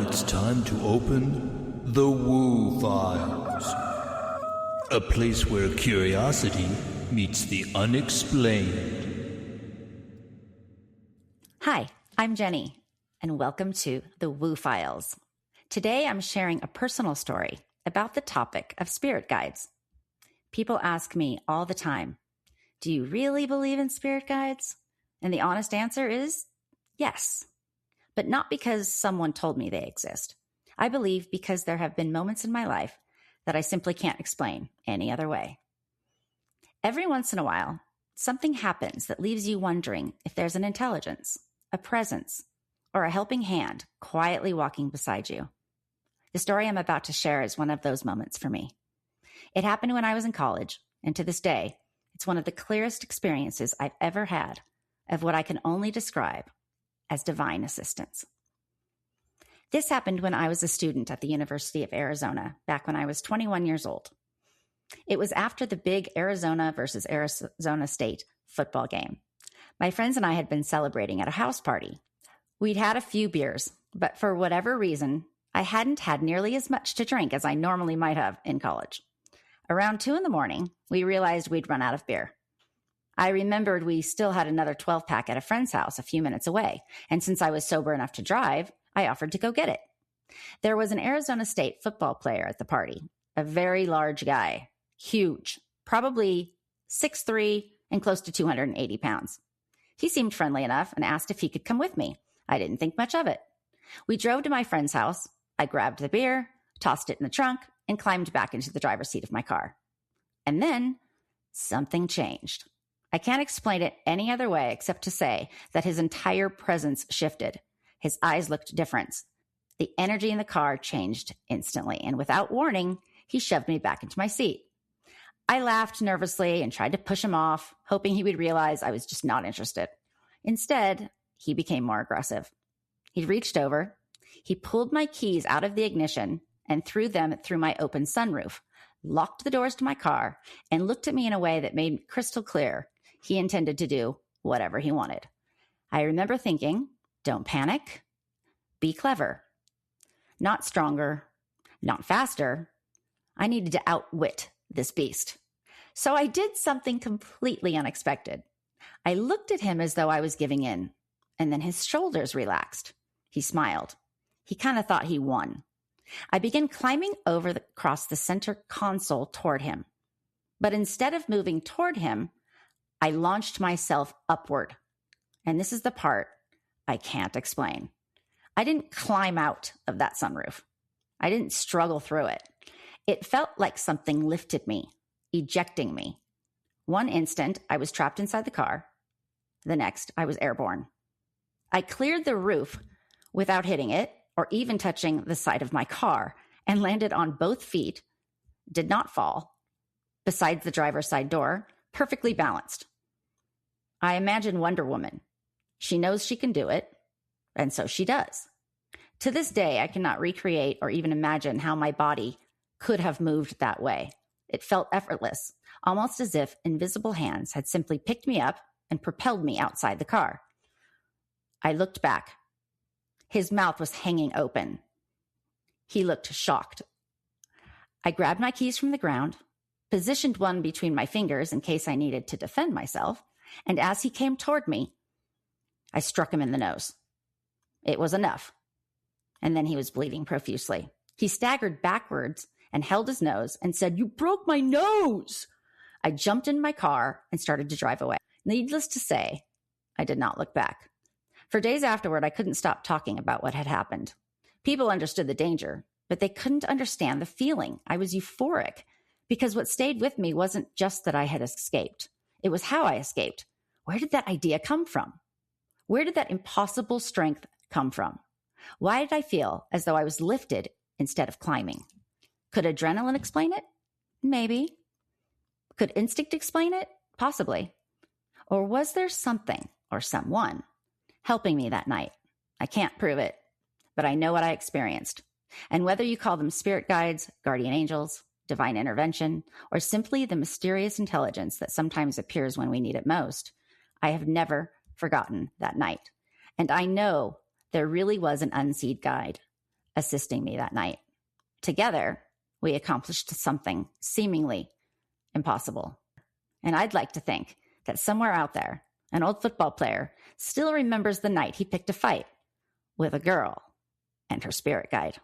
it's time to open the Woo Files, a place where curiosity meets the unexplained. Hi, I'm Jenny, and welcome to the Woo Files. Today I'm sharing a personal story about the topic of spirit guides. People ask me all the time, do you really believe in spirit guides? And the honest answer is yes. But not because someone told me they exist. I believe because there have been moments in my life that I simply can't explain any other way. Every once in a while, something happens that leaves you wondering if there's an intelligence, a presence, or a helping hand quietly walking beside you. The story I'm about to share is one of those moments for me. It happened when I was in college, and to this day, it's one of the clearest experiences I've ever had of what I can only describe as divine assistance. This happened when I was a student at the University of Arizona, back when I was 21 years old. It was after the big Arizona versus Arizona State football game. My friends and I had been celebrating at a house party. We'd had a few beers, but for whatever reason, I hadn't had nearly as much to drink as I normally might have in college. Around 2 a.m, we realized we'd run out of beer. I remembered we still had another 12-pack at a friend's house a few minutes away, and since I was sober enough to drive, I offered to go get it. There was an Arizona State football player at the party, a very large guy, huge, probably 6'3" and close to 280 pounds. He seemed friendly enough and asked if he could come with me. I didn't think much of it. We drove to my friend's house. I grabbed the beer, tossed it in the trunk, and climbed back into the driver's seat of my car. And then something changed. I can't explain it any other way except to say that his entire presence shifted. His eyes looked different. The energy in the car changed instantly, and without warning, he shoved me back into my seat. I laughed nervously and tried to push him off, hoping he would realize I was just not interested. Instead, he became more aggressive. He reached over, he pulled my keys out of the ignition and threw them through my open sunroof, locked the doors to my car, and looked at me in a way that made crystal clear he intended to do whatever he wanted. I remember thinking, don't panic, be clever. Not stronger, not faster. I needed to outwit this beast. So I did something completely unexpected. I looked at him as though I was giving in, and then his shoulders relaxed. He smiled. He kind of thought he won. I began climbing across the center console toward him. But instead of moving toward him, I launched myself upward. And this is the part I can't explain. I didn't climb out of that sunroof. I didn't struggle through it. It felt like something lifted me, ejecting me. One instant, I was trapped inside the car. The next, I was airborne. I cleared the roof without hitting it or even touching the side of my car and landed on both feet, did not fall, besides the driver's side door, perfectly balanced. I imagine Wonder Woman. She knows she can do it, and so she does. To this day, I cannot recreate or even imagine how my body could have moved that way. It felt effortless, almost as if invisible hands had simply picked me up and propelled me outside the car. I looked back. His mouth was hanging open. He looked shocked. I grabbed my keys from the ground, positioned one between my fingers in case I needed to defend myself, and as he came toward me, I struck him in the nose. It was enough. And then he was bleeding profusely. He staggered backwards and held his nose and said, "You broke my nose!" I jumped in my car and started to drive away. Needless to say, I did not look back. For days afterward, I couldn't stop talking about what had happened. People understood the danger, but they couldn't understand the feeling. I was euphoric because what stayed with me wasn't just that I had escaped. It was how I escaped. Where did that idea come from? Where did that impossible strength come from? Why did I feel as though I was lifted instead of climbing? Could adrenaline explain it? Maybe. Could instinct explain it? Possibly. Or was there something or someone helping me that night? I can't prove it, but I know what I experienced. And whether you call them spirit guides, guardian angels, divine intervention, or simply the mysterious intelligence that sometimes appears when we need it most, I have never forgotten that night. And I know there really was an unseen guide, assisting me that night. Together, we accomplished something seemingly impossible. And I'd like to think that somewhere out there, an old football player still remembers the night he picked a fight with a girl and her spirit guide.